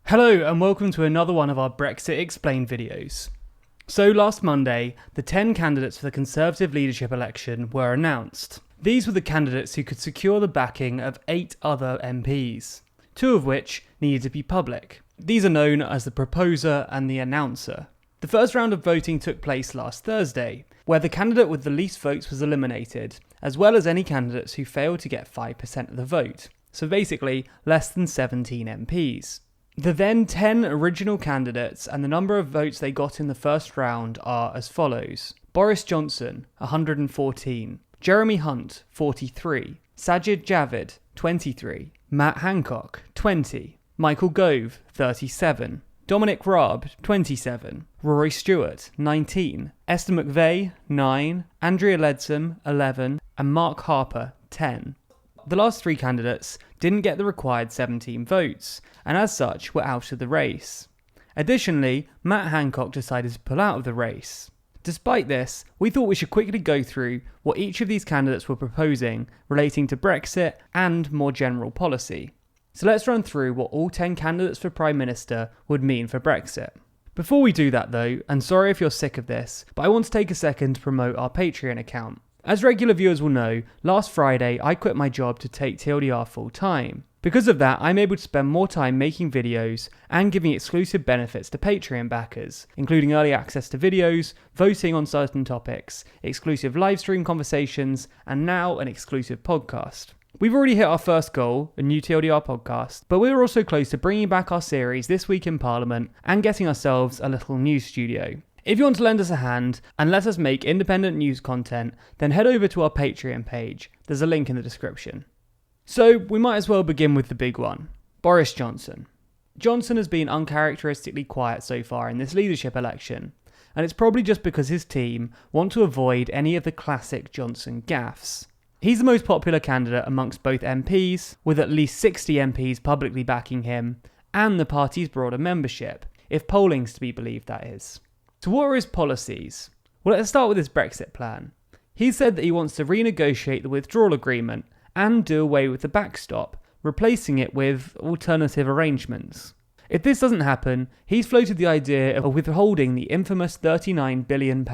Hello and welcome to another one of our Brexit Explained videos. So last Monday, the 10 candidates for the Conservative leadership election were announced. These were the candidates who could secure the backing of 8 other MPs, 2 of which needed to be public. These are known as the proposer and the announcer. The first round of voting took place last Thursday, where the candidate with the least votes was eliminated, as well as any candidates who failed to get 5% of the vote, so basically less than 17 MPs. The then 10 original candidates and the number of votes they got in the first round are as follows. Boris Johnson, 114. Jeremy Hunt, 43. Sajid Javid, 23. Matt Hancock, 20. Michael Gove, 37. Dominic Raab, 27. Rory Stewart, 19. Esther McVeigh, 9. Andrea Leadsom, 11. And Mark Harper, 10. The last 3 candidates didn't get the required 17 votes, and as such were out of the race. Additionally, Matt Hancock decided to pull out of the race. Despite this, we thought we should quickly go through what each of these candidates were proposing relating to Brexit and more general policy. So let's run through what all 10 candidates for Prime Minister would mean for Brexit. Before we do that though, and sorry if you're sick of this, but I want to take a second to promote our Patreon account. As regular viewers will know, last Friday I quit my job to take TLDR full time. Because of that, I'm able to spend more time making videos and giving exclusive benefits to Patreon backers, including early access to videos, voting on certain topics, exclusive livestream conversations, and now an exclusive podcast. We've already hit our first goal, a new TLDR podcast, but we're also close to bringing back our series This Week in Parliament and getting ourselves a little news studio. If you want to lend us a hand and let us make independent news content, then head over to our Patreon page. There's a link in the description. So we might as well begin with the big one, Boris Johnson. Johnson has been uncharacteristically quiet so far in this leadership election, and it's probably just because his team want to avoid any of the classic Johnson gaffes. He's the most popular candidate amongst both MPs, with at least 60 MPs publicly backing him, and the party's broader membership, if polling's to be believed that is. So what are his policies? Well, let's start with his Brexit plan. He said that he wants to renegotiate the withdrawal agreement and do away with the backstop, replacing it with alternative arrangements. If this doesn't happen, he's floated the idea of withholding the infamous £39 billion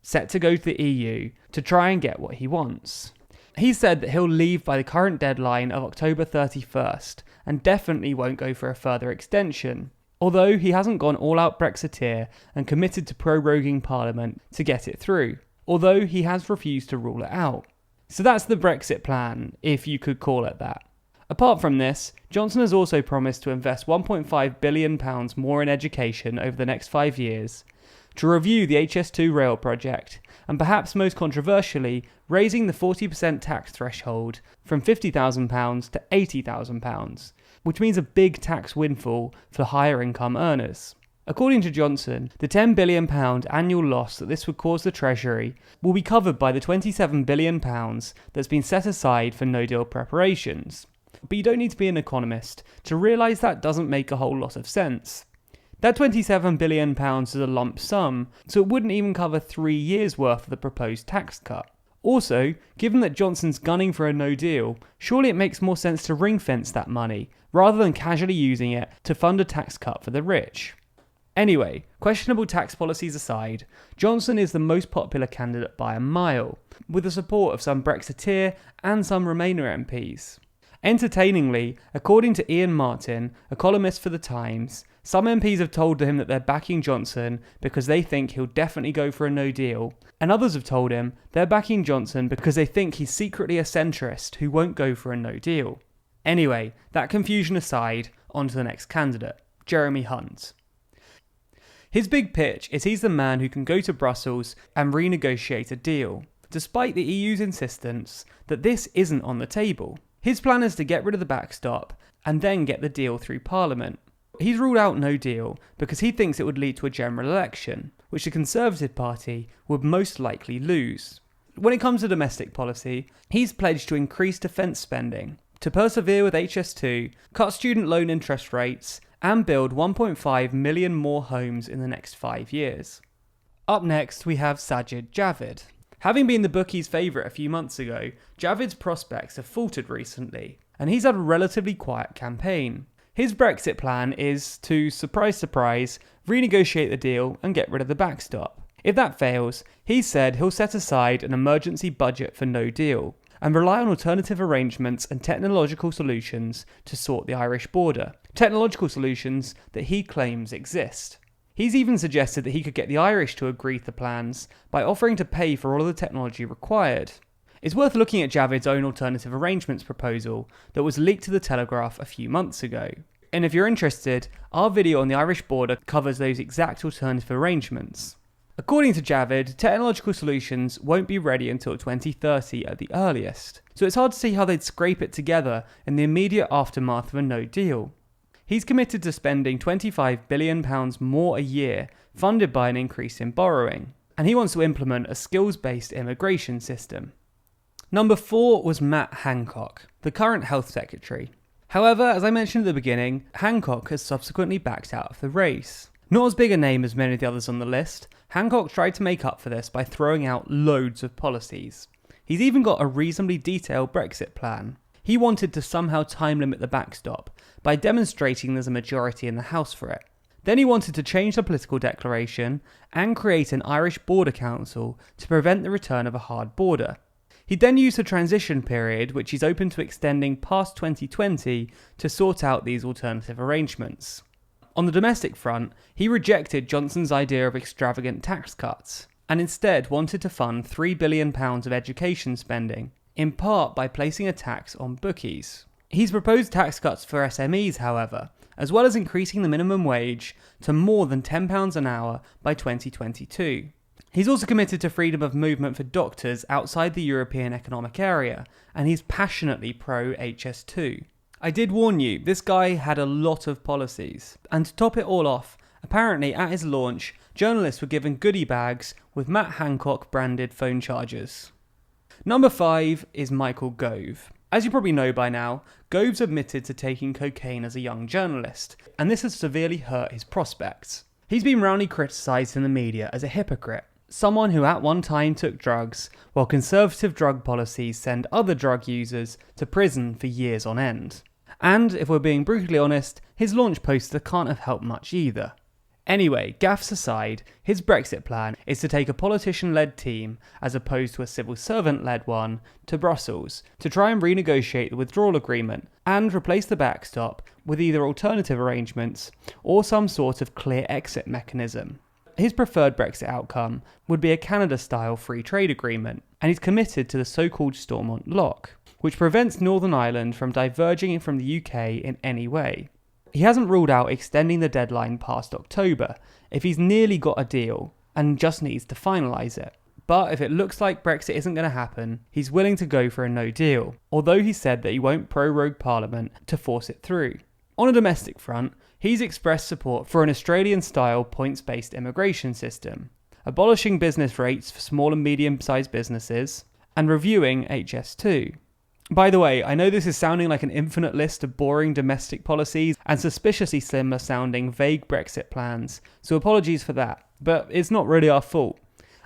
set to go to the EU to try and get what he wants. He said that he'll leave by the current deadline of October 31st and definitely won't go for a further extension. Although he hasn't gone all-out Brexiteer and committed to proroguing Parliament to get it through, although he has refused to rule it out. So that's the Brexit plan, if you could call it that. Apart from this, Johnson has also promised to invest £1.5 billion more in education over the next 5 years, to review the HS2 rail project, and perhaps most controversially, raising the 40% tax threshold from £50,000 to £80,000. Which means a big tax windfall for higher income earners. According to Johnson, the £10 billion annual loss that this would cause the Treasury will be covered by the £27 billion that's been set aside for no-deal preparations. But you don't need to be an economist to realise that doesn't make a whole lot of sense. That £27 billion is a lump sum, so it wouldn't even cover 3 years' worth of the proposed tax cut. Also, given that Johnson's gunning for a no deal, surely it makes more sense to ring-fence that money, rather than casually using it to fund a tax cut for the rich. Anyway, questionable tax policies aside, Johnson is the most popular candidate by a mile, with the support of some Brexiteer and some Remainer MPs. Entertainingly, according to Ian Martin, a columnist for The Times, some MPs have told him that they're backing Johnson because they think he'll definitely go for a no deal, and others have told him they're backing Johnson because they think he's secretly a centrist who won't go for a no deal. Anyway, that confusion aside, on to the next candidate, Jeremy Hunt. His big pitch is he's the man who can go to Brussels and renegotiate a deal, despite the EU's insistence that this isn't on the table. His plan is to get rid of the backstop and then get the deal through Parliament. He's ruled out no deal because he thinks it would lead to a general election, which the Conservative Party would most likely lose. When it comes to domestic policy, he's pledged to increase defence spending, to persevere with HS2, cut student loan interest rates, and build 1.5 million more homes in the next 5 years. Up next, we have Sajid Javid. Having been the bookies' favourite a few months ago, Javid's prospects have faltered recently, and he's had a relatively quiet campaign. His Brexit plan is to, surprise surprise, renegotiate the deal and get rid of the backstop. If that fails, he said he'll set aside an emergency budget for no deal and rely on alternative arrangements and technological solutions to sort the Irish border. Technological solutions that he claims exist. He's even suggested that he could get the Irish to agree to the plans by offering to pay for all of the technology required. It's worth looking at Javid's own alternative arrangements proposal that was leaked to the Telegraph a few months ago. And if you're interested, our video on the Irish border covers those exact alternative arrangements. According to Javid, technological solutions won't be ready until 2030 at the earliest, so it's hard to see how they'd scrape it together in the immediate aftermath of a no deal. He's committed to spending £25 billion more a year, funded by an increase in borrowing, and he wants to implement a skills-based immigration system. Number 4 was Matt Hancock, the current Health Secretary. However, as I mentioned at the beginning, Hancock has subsequently backed out of the race. Not as big a name as many of the others on the list, Hancock tried to make up for this by throwing out loads of policies. He's even got a reasonably detailed Brexit plan. He wanted to somehow time limit the backstop by demonstrating there's a majority in the House for it. Then he wanted to change the political declaration and create an Irish Border Council to prevent the return of a hard border. He then used a transition period, which he's open to extending past 2020, to sort out these alternative arrangements. On the domestic front, he rejected Johnson's idea of extravagant tax cuts, and instead wanted to fund £3 billion of education spending, in part by placing a tax on bookies. He's proposed tax cuts for SMEs, however, as well as increasing the minimum wage to more than £10 an hour by 2022. He's also committed to freedom of movement for doctors outside the European Economic Area, and he's passionately pro-HS2. I did warn you, this guy had a lot of policies. And to top it all off, apparently at his launch, journalists were given goodie bags with Matt Hancock branded phone chargers. Number 5 is Michael Gove. As you probably know by now, Gove's admitted to taking cocaine as a young journalist, and this has severely hurt his prospects. He's been roundly criticised in the media as a hypocrite, someone who at one time took drugs, while conservative drug policies send other drug users to prison for years on end. And, if we're being brutally honest, his launch poster can't have helped much either. Anyway, gaffes aside, his Brexit plan is to take a politician-led team, as opposed to a civil servant-led one, to Brussels to try and renegotiate the withdrawal agreement and replace the backstop with either alternative arrangements or some sort of clear exit mechanism. His preferred Brexit outcome would be a Canada-style free trade agreement, and he's committed to the so-called Stormont Lock, which prevents Northern Ireland from diverging from the UK in any way. He hasn't ruled out extending the deadline past October if he's nearly got a deal and just needs to finalise it. But if it looks like Brexit isn't going to happen, he's willing to go for a no deal, although he said that he won't prorogue Parliament to force it through. On a domestic front, he's expressed support for an Australian-style points-based immigration system, abolishing business rates for small and medium-sized businesses, and reviewing HS2. By the way, I know this is sounding like an infinite list of boring domestic policies and suspiciously similar sounding vague Brexit plans, so apologies for that, but it's not really our fault.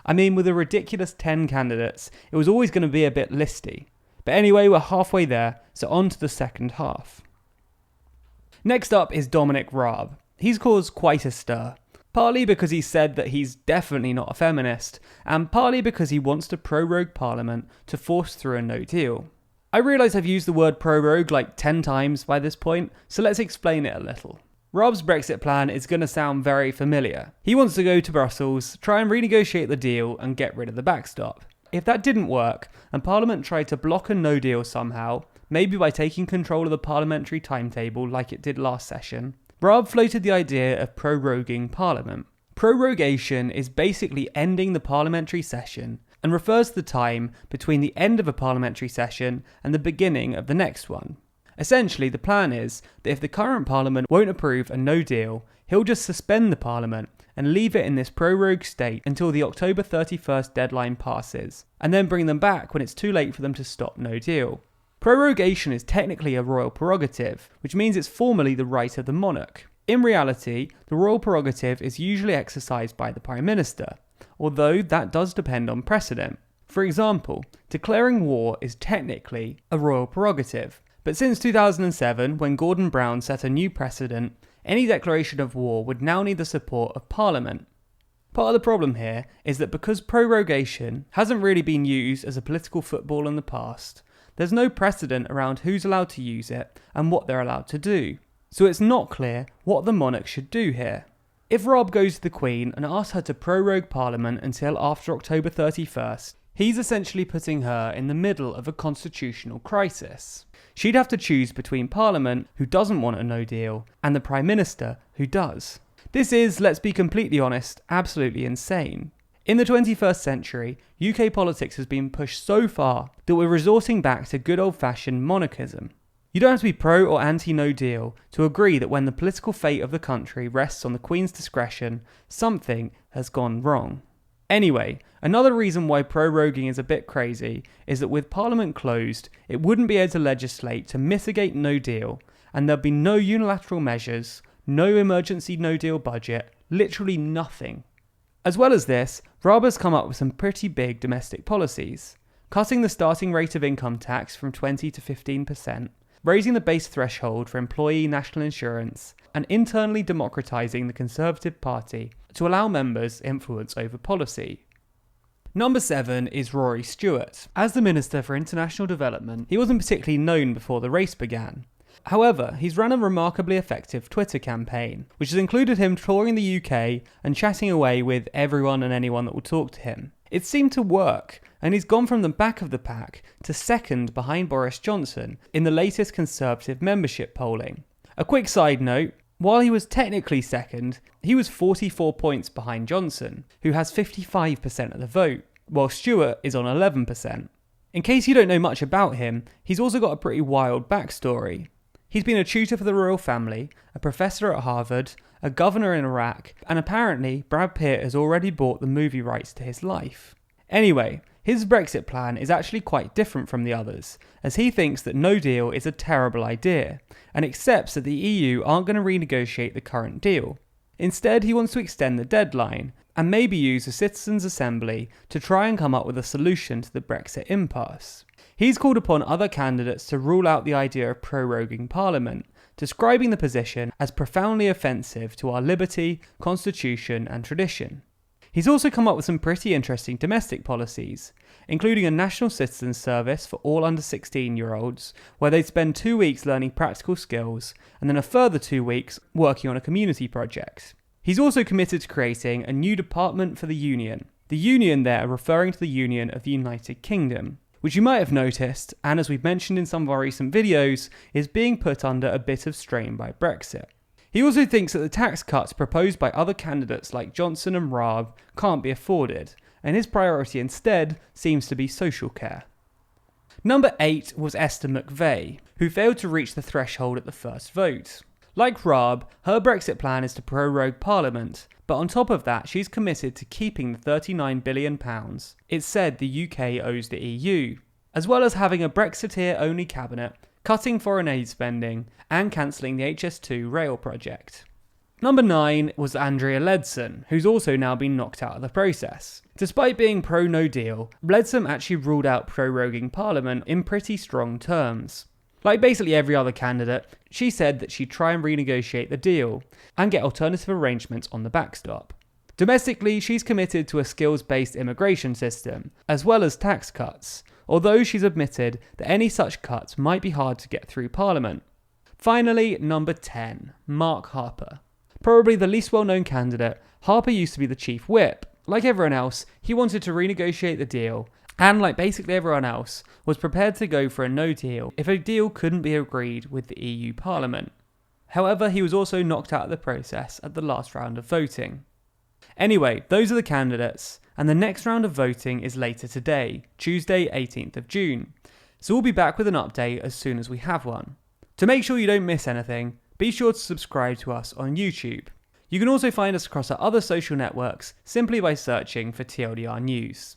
I mean, with a ridiculous 10 candidates, it was always going to be a bit listy. But anyway, we're halfway there, so on to the second half. Next up is Dominic Raab. He's caused quite a stir, partly because he said that he's definitely not a feminist, and partly because he wants to prorogue Parliament to force through a no deal. I realise I've used the word prorogue like 10 times by this point, so let's explain it a little. Raab's Brexit plan is going to sound very familiar. He wants to go to Brussels, try and renegotiate the deal and get rid of the backstop. If that didn't work, and Parliament tried to block a no deal somehow, maybe by taking control of the parliamentary timetable like it did last session, Raab floated the idea of proroguing Parliament. Prorogation is basically ending the parliamentary session and refers to the time between the end of a parliamentary session and the beginning of the next one. Essentially, the plan is that if the current Parliament won't approve a no deal, he'll just suspend the Parliament and leave it in this prorogue state until the October 31st deadline passes, and then bring them back when it's too late for them to stop no deal. Prorogation is technically a royal prerogative, which means it's formally the right of the monarch. In reality, the royal prerogative is usually exercised by the Prime Minister, although that does depend on precedent. For example, declaring war is technically a royal prerogative, But since 2007, when Gordon Brown set a new precedent, any declaration of war would now need the support of Parliament. Part of the problem here is that because prorogation hasn't really been used as a political football in the past, there's no precedent around who's allowed to use it and what they're allowed to do. So it's not clear what the monarch should do here. If Raab goes to the Queen and asks her to prorogue Parliament until after October 31st, he's essentially putting her in the middle of a constitutional crisis. She'd have to choose between Parliament, who doesn't want a no deal, and the Prime Minister, who does. This is, let's be completely honest, absolutely insane. In the 21st century, UK politics has been pushed so far that we're resorting back to good old-fashioned monarchism. You don't have to be pro or anti no deal to agree that when the political fate of the country rests on the Queen's discretion, something has gone wrong. Anyway, another reason why proroguing is a bit crazy is that with Parliament closed, it wouldn't be able to legislate to mitigate no deal, and there'd be no unilateral measures, no emergency no deal budget, literally nothing. As well as this, Raab has come up with some pretty big domestic policies, cutting the starting rate of income tax from 20 to 15%, raising the base threshold for employee national insurance, and internally democratising the Conservative Party to allow members influence over policy. Number 7 is Rory Stewart. As the Minister for International Development, he wasn't particularly known before the race began. However, he's run a remarkably effective Twitter campaign, which has included him touring the UK and chatting away with everyone and anyone that will talk to him. It seemed to work, and he's gone from the back of the pack to second behind Boris Johnson in the latest Conservative membership polling. A quick side note, while he was technically second, he was 44 points behind Johnson, who has 55% of the vote, while Stewart is on 11%. In case you don't know much about him, he's also got a pretty wild backstory. He's been a tutor for the royal family, a professor at Harvard, a governor in Iraq, and apparently Brad Pitt has already bought the movie rights to his life. Anyway, his Brexit plan is actually quite different from the others, as he thinks that no deal is a terrible idea, and accepts that the EU aren't going to renegotiate the current deal. Instead, he wants to extend the deadline, and maybe use a citizens' assembly to try and come up with a solution to the Brexit impasse. He's called upon other candidates to rule out the idea of proroguing Parliament, describing the position as profoundly offensive to our liberty, constitution and tradition. He's also come up with some pretty interesting domestic policies, including a national citizens service for all under 16-year-olds, where they'd spend 2 weeks learning practical skills, and then a further 2 weeks working on a community project. He's also committed to creating a new department for the Union. The Union there referring to the Union of the United Kingdom, which you might have noticed, and as we've mentioned in some of our recent videos, is being put under a bit of strain by Brexit. He also thinks that the tax cuts proposed by other candidates like Johnson and Raab can't be afforded, and his priority instead seems to be social care. Number 8 was Esther McVey, who failed to reach the threshold at the first vote. Like Raab, her Brexit plan is to prorogue Parliament, but on top of that she's committed to keeping the £39 billion it's said the UK owes the EU, as well as having a Brexiteer-only cabinet, cutting foreign aid spending, and cancelling the HS2 rail project. Number 9 was Andrea Leadsom, who's also now been knocked out of the process. Despite being pro-no deal, Leadsom actually ruled out proroguing Parliament in pretty strong terms. Like basically every other candidate, she said that she'd try and renegotiate the deal and get alternative arrangements on the backstop. Domestically, she's committed to a skills-based immigration system, as well as tax cuts, although she's admitted that any such cuts might be hard to get through Parliament. Finally, number 10, Mark Harper. Probably the least well-known candidate, Harper used to be the chief whip. Like everyone else, he wanted to renegotiate the deal, and like basically everyone else, was prepared to go for a no deal if a deal couldn't be agreed with the EU Parliament. However, he was also knocked out of the process at the last round of voting. Anyway, those are the candidates, and the next round of voting is later today, Tuesday 18th of June. So we'll be back with an update as soon as we have one. To make sure you don't miss anything, be sure to subscribe to us on YouTube. You can also find us across our other social networks simply by searching for TLDR News.